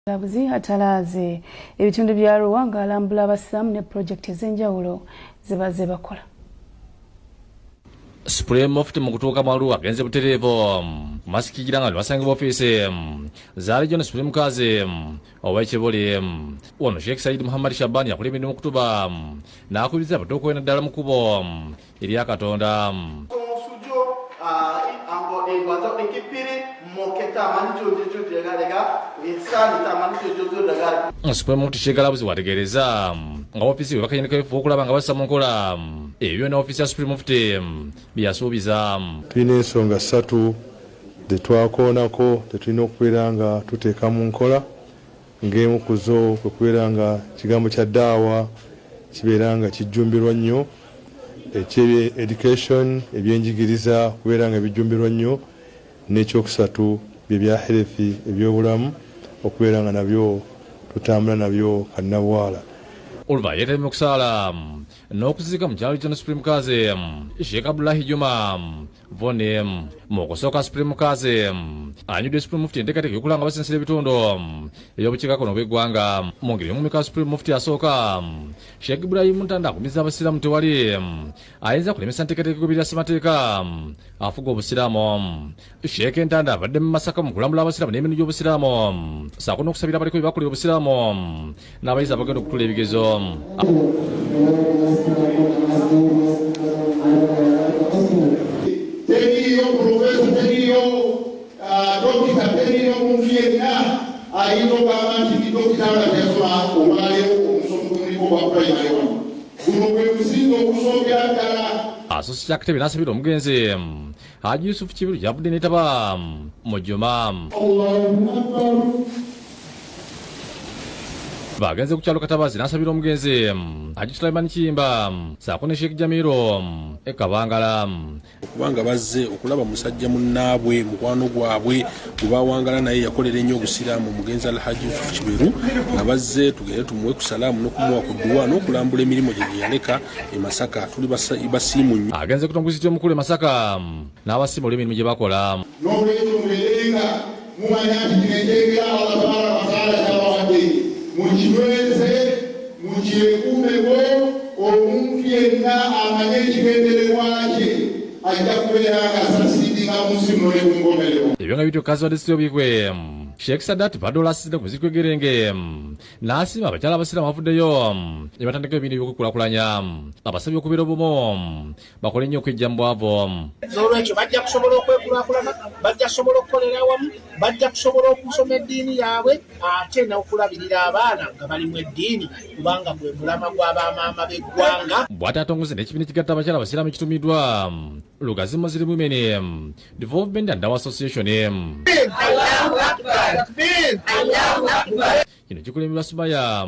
Galabuzi atalaaze ebitundu bya Arua nga alambula abasiimye ne project ez'enjawulo zibaze bakola. Spreme Mufuti mu kutuuka mu Arua agenze butereevu masikira nga basangibwa ofiisi zaali John Spreme Mukazi ow'ekibuli wano Sheikh Said Muhammad Shabani yakola emirimu okutuba n'akubiriza abato okwenda ddala mu kkubo eri Katonda. Spreme Mufuti Galabuzi wategeereza nga ofiisi we bakayinikaefu okulaba nga bassa mu nkola ebyo na ofiisi ya Spreme Mufuti byasuubiza. Tulina ensonga ssatu ze twakoonako tetulina okubeera nga tuteeka mu nkola, ng'emu ku zo kwe kubeera nga kigambo kya ddaawa kibeera nga kijjumbirwa nnyo, education ebyenjigiriza kubeera nga bijjumbirwa nnyo, n'ekyokusatu bye bya health ebyobulamu okubeera nga nabyo tutambula nabyo kannabwala. Oluva yeetemye okusaala n'okuzika mu kyalo kya Spreme Mukazi Sheikh Abdullahi Juma Vone mu kusooka Spreme Mukazi anyudde Spreme Mufuti enteekateeka y'okulanga abasensera ebitundu eby'obukiikakkono bw'eggwanga. Mu ngeri y'omumyuka Spreme Mufuti asooka Sheikh Ibrahim Ntanda akumiza abasiraamu tewali ayinza kulemesa nteekateeka egobirira ssemateeka afuga obusiraamu. Sheikh Ntanda abadde mu Masaka mu kulambula abasiraamu n'emirimu gy'obusiraamu ssaako n'okusabira abaliko bye bakolera obusiraamu n'abayizi abagenda okutula ebigezo. Teriyo profesa teriyo dokita teriyo omuntu yenna ayinza okugamba nti dokita nga yasoma omalayo omusomo gw'omuliko gwa primary one. Guno gwe musinga okusombera ddala. Asoosi kyakatebe n'asabira omugenzi Haji Yusufu Kibiru gy'avudde n'etaba mu Juma. Bagenze ku kyalo Katabazi n'asabira omugenzi Haji Sulaiman Kiyimba ssaako ne Sheikh Jamiru Kabangala kubanga bazze okulaba musajja munnaabwe mukwano gwabwe gwe bawangala naye yakolera ennyo obusiraamu omugenzi Alhaji Yusufu Kibiru nga bazze tugere tumuwe ku salaamu n'okumuwa ku dduwa n'okulambula emirimu gye yaleka e Masaka. Tuli basiimu nnyo. Agenze ku tongozi omukulu e Masaka n'abasiimu olw'emirimu gye bakola. N'olwekyo mubeerenga mumanya nti kinekyengera Allah tabaraka wa taala kyabawadde mukinyweze mukyekuumeko. Omuntu yenna amanye ekigendererwa kye ajja kubeera nga asasiidinga munsi muno ne ku nkomerero. Ebyo nga bityo kazi wadde sityo bikwe Sheikh Sadat Badola asizidde ku muziki gw'egerenge n'asiima abakyala abasiraamu bavuddeyo ne batandika ebintu by'okukulakulanya. Abasabye okubeera obumu bakole nnyo okwejja mu bwavu. N'olwekyo bajja kusobola okwekulaakulana, bajja kusobola okukolera awamu, bajja kusobola okusoma eddiini yaabwe ate n'okulabirira abaana nga bali mu eddiini kubanga gwe mulama gw'abamaama b'eggwanga. Bw'ati atongoze n'ekibiina ekigatta abakyala abasiraamu ekitumiddwa Lugazi Muslim Women Development and Dawah Association. Kino kikulemberwa Sumaya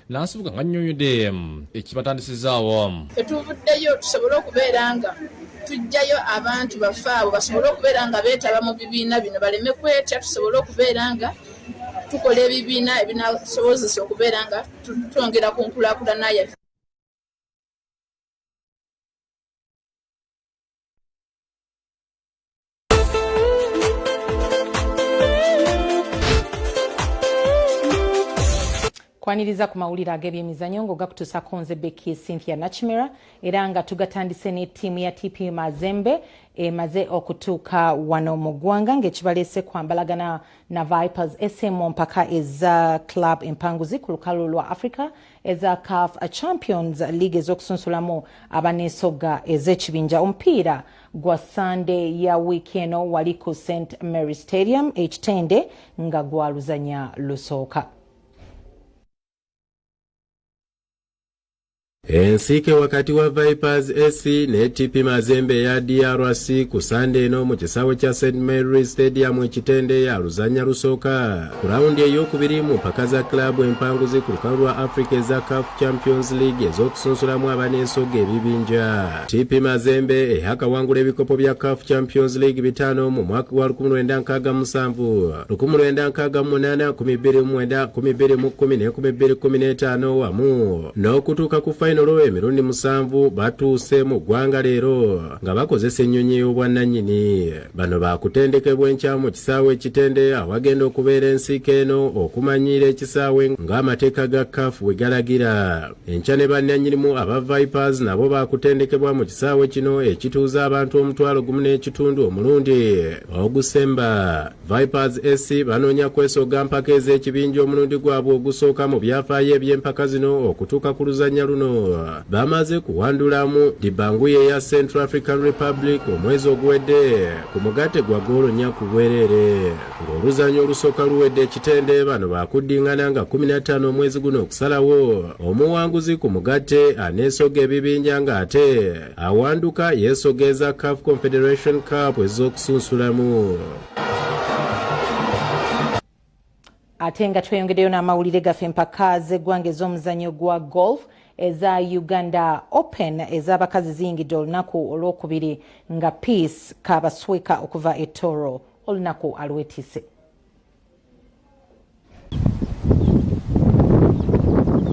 n'asibuka nga nnyonnyodde ekibatandisizaawo. Tetuvuddeyo tusobole okubeera nga tujjayo abantu baffe abo basobole okubeera nga beetaba mu bibiina bino baleme kwetya, tusobole okubeera nga tukola ebibiina ebinasobozesa okubeera nga twongera ku nkulaakulana yaffe. Kwaniriza ku mawulire ag'ebyemizannyo ng'ogakutuusako nze Becky Cynthia Nakimera era nga tugatandise n'ettiimu ya TP Mazembe emaze okutuuka wano mu ggwanga ng'ekibaleese kwambalagana na Vipers SM mu mpaka eza club empanguzi ku lukalu lwa Africa eza CAF Champions League ez'okusunsulamu abaneesogga ez'ekibinja. Omupiira gwa Sunday ya wiikeeno wali ku St Mary Stadium ekitende nga gwaluzanya lusooka. Ensiike wakati wa Vipers SC ne TP Mazembe ya DRC ku Sunday eno mu kisaawe kya St Mary Stadium ekitende yaluzanya lusooka ku raundi ey'okubiri mu mpaka za club empanguzi ku lukalu lwa Africa eza CAF Champions League ez'okusunsulamu abaneesogga ebibinja. TP Mazembe eyakawangula ebikopo bya CAF Champions League bitano mu mwaka wa 1967, 1968, 2010 ne 2015 wamu n'okutuuka ku final final emirundi 7 batuuse mu ggwanga leero nga bakozesa ennyonyi y'obwannannyini. Bano baakutendekebwa enkya mu kisaawe ekitende awagenda okubeera ensiike eno okumanyiira ekisaawe ng'amateeka ga CAF bwe galagira. Enkya ne bannannyinimu aba Vipers nabo baakutendekebwa mu kisaawe kino ekituuza abantu 1.5 omulundi Ogusemba. Vipers SC banoonya kwesoga mpaka ez'ekibinja omulundi gwabwe ogusooka mu byafaayo eby'empaka zino okutuuka ku luzannya luno. Bamaze kuwandulamu Dibanguye ya Central African Republic omwezi oguwedde ku mugatte gwa goolo 4 ku bwereere. Ng'oluzannya olusooka luwedde ekitende bano baakuddingana nga 15 omwezi guno okusalawo omuwanguzi ku mugatte aneesoga ebibinja ng'ate awanduka yeesogeza CAF Confederation Cup ez'okusunsulamu. Ate nga tweyongeddeyo n'amawulire gaffe empaka z'eggwanga ez'omuzannyo gwa golf eza Uganda Open ez'abakazi ziyingidde olunaku olwokubiri nga Peace Kabasweka okuva e Toro olunaku alwetise.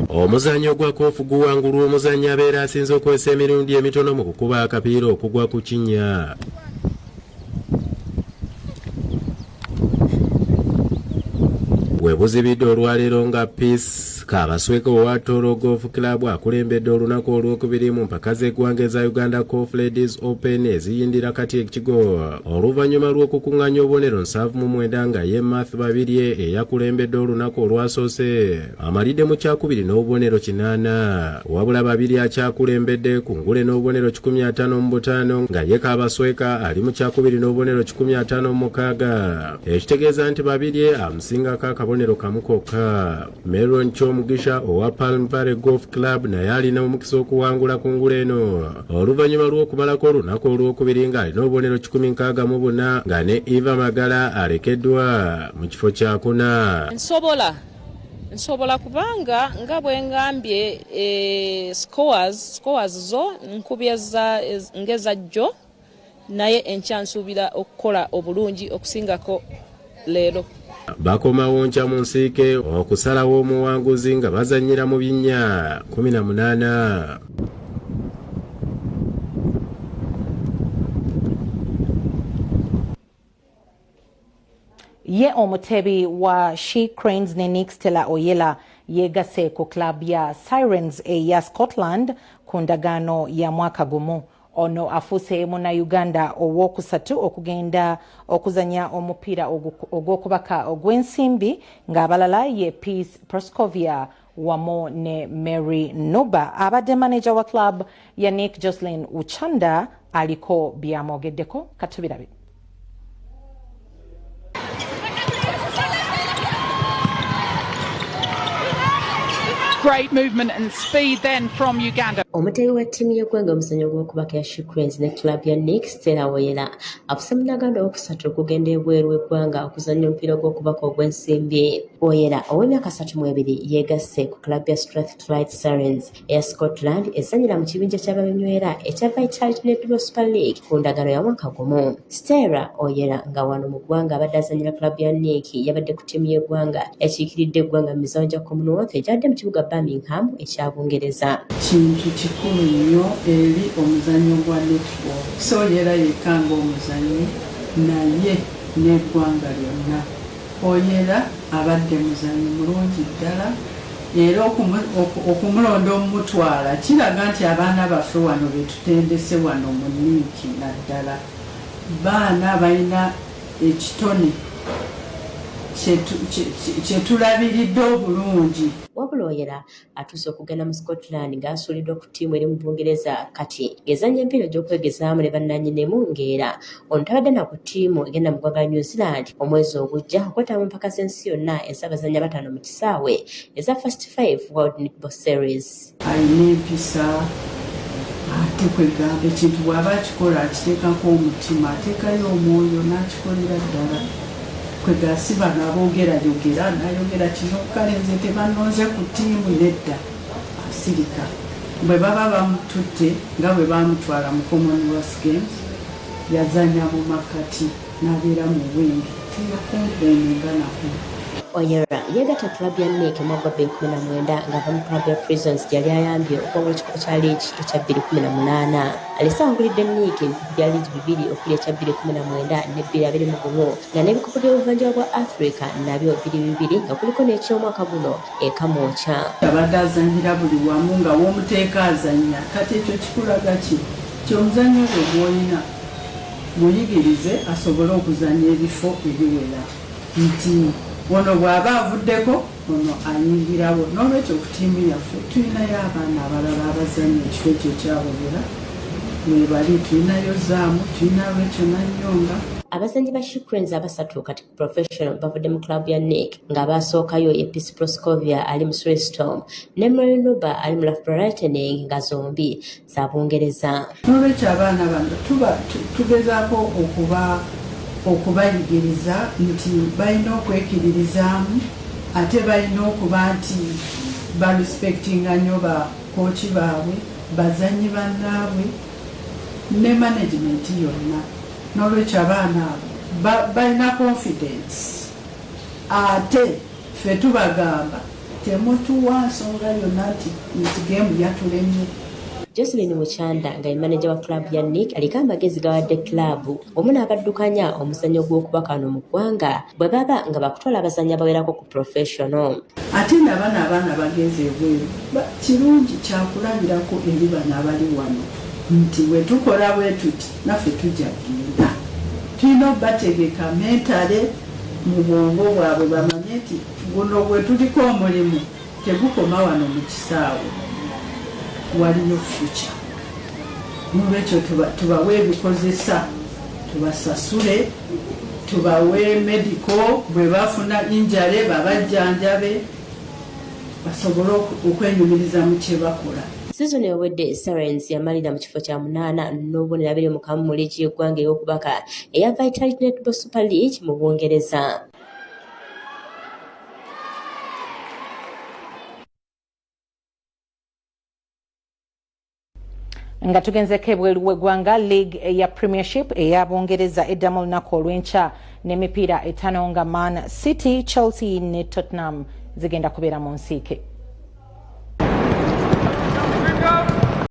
Omuzannyo gwa koofu guwangulwa omuzannyi abeera asinze okwesa emirundi emitono mu kukuba akapiira okugwa ku kinnya. Webuzibidde olwaleero nga Peace Kabasweka owa Toro Golf Club akulembedde olunaku olwokubiri mu mpaka z'eggwanga eza Uganda Golf Ladies Open eziyindira kati ekigo oluvannyuma lw'okukuŋŋaanya obubonero 79 nga ye Math Babirye eyakulembedde olunaku olwasoose amalidde mu kyakubiri n'obubonero 8 wabula Babirye akyakulembedde ku ngule n'obubonero 155 nga ye Kabasweka ali mu kyakubiri n'obubonero 156 ekitegeeza nti Babirye amusingako akabonero kamu kokka. Meron Mugisha owa Palm Valley Golf Club naye alina omukisa okuwangula ku ngule eno oluvannyuma lw'okumalako olunaku olwokubiri nga alina obubonero 164 nga ne Eva Magala alekeddwa mu kifo kya 4. Nsobola kubanga nga bwe ngambye scores zo nkubya ngeza jjo naye enkya nsuubira okukola obulungi okusingako leero. Bakomawo nkya mu nsiike okusalawo omuwanguzi nga bazannyira mu binnya 18. Ye omutebi wa She Cranes ne Nick Stella Oyela yeegase ku club ya Sirens eya Scotland ku ndagaano ya mwaka gumu. Ono afuuse Munnayuganda ow'okusatu okugenda okuzanya omupiira ogw'okubaka ogw'ensimbi ng'abalala ye Peace Proscovia wamu ne Mary Nuba. Abadde manager wa club ya Nick Jocelyn Uchanda aliko byamwogeddeko katubirabe. Great movement and speed then from Uganda. Omutebi wa ttiimu y'eggwanga omuzannyo gw'okubaka ya She Cranes ne club ya Nick Stella Oyela afuuse Munnaganda owokusatu okugenda ebweru w'eggwanga okuzannya omupiira gw'okubaka ogw'ensimbi. Oyela ow'emyaka 32 yeegasse ku club ya Strathclyde Sirens eya Scotland ezannyira mu kibinja ky'ababenywera ekya Vitality Netball Super League ku ndagaano ya mwaka gumu. Stella Oyela nga wano mu ggwanga abadde azannyira club ya Nick yabadde ku ttiimu y'eggwanga ekiikiridde eggwanga mu mizannyo gya Commonwealth egyadde mu kibuga Birmingham ekya Bungereza. Kintu kikulu nnyo eri omuzannyo gwa netball. So Oyela yekanga omuzannyi naye n'eggwanga lyonna. Oyela abadde muzannyi mulungi ddala era okumulonda omutwala kiraga nti abaana baffe wano betutendese wano mu Niiki naddala baana balina ekitone kyetulabiridde obulungi. Wabula Oyela atuuse okugenda mu Scotland ng'asuuliddwa ku ttiimu eri mu Bungereza kati ng'ezannya empiira gy'okwegezaamu ne bannannyinimu ng'era ono tabadde na ku ttiimu egenda mu ggwanga New Zealand omwezi ogujja okwetaba mu mpaka z'ensi yonna ez'abazannyi bataano mu kisaawe eza First 5 World Netball Series. Alina empisa ate kwegamba ekintu bw'aba akikola akiteekako omutima ateekayo omwoyo n'akikolera ddala. Kwegasi bano aboogerayogera nayogera kino kale nze tebannonze ku ttiimu nedda asirika bwe baba bamututte nga bwe bamutwala mu Commonwealth Games yazanya mu makati n'abeera mu bwenge teyakomplaininga nako. Oyera yegatta club ya Nick mu mwaka 2019 ng'ava mu club ya Prisons gyali ayambye okwongula ekikopo kya league ekya 2018. Alese awangulidde Nick ebikopo bya league bibiri okuli ekya 2019 ne 2021 nga n'ebikopo by'obuvanjuba bwa Africa nabyo bibiri nga kuliko n'eky'omwaka guno ekamwokya. Abadde azannyira buli wamu nga w'omuteeka azannya kati ekyo kikulaga ki ky'omuzannyo gwe gw'olina muyigirize asobole okuzannya ebifo ebiwera nti ono bw'aba avuddeko ono anyingirawo. N'olwekyo ku ttiimu yaffe tulinayo abaana abalala abazannya ekifo ekyo ekyabobera mwebali tulinayo Zaamu, tulinayo Rachel Nanyonga. Abazannyi ba Shikrenz abasatu kati professional bavudde mu club ya Nick nga basookayo ye Peace Proscovia ali mu Storm ne Mary Nuba ali mu Love Brightening nga zombi za Bungereza. N'olwekyo abaana bano tugezaako okubayigiriza nti balina okwekiririzaamu ate balina okuba nti barespectinga nnyo bakooki baabwe bazannyi bannaabwe ne management yonna. N'olwekyo abaana balina confidence ate ffe tubagamba temutuwa nsonga yonna nti gemu yatulemye. Jocelyn Muchanda nga ye manager wa club ya Nick aliko amagezi gawadde club omu n'abaddukanya omuzannyo gw'okubaka wano mu ggwanga bwe baba nga bakutwala abazannyi abawerako ku professional. Ate n'abaana abaana bageze ebweru kirungi kyakulabirako eri bano abali wano nti bwe tukola bwe tuti naffe tujja kugenda. Tulina obategeka mentale mu bwongo bwabwe bamanye nti guno bwe tuliko omulimu tegukoma wano mu kisaawe waliyo future. N'olwekyo tubawe ebikozesa tubasasule tubawe medical bwe bafuna injale babajjanjabe basobole okwenyumiriza mu kye bakola. Season ewedde Sirens yamalira mu kifo kya 8 n'obubonero 25 mu liigi y'eggwanga ey'okubaka eya Vitality Netball Super League mu Bungereza. Nga tugenzeko ebweru w'eggwanga league ya Premiership eya Bungereza eddamu olunaku olw'enkya n'emipiira 5 nga Man City, Chelsea ne Tottenham zigenda kubeera mu nsiike.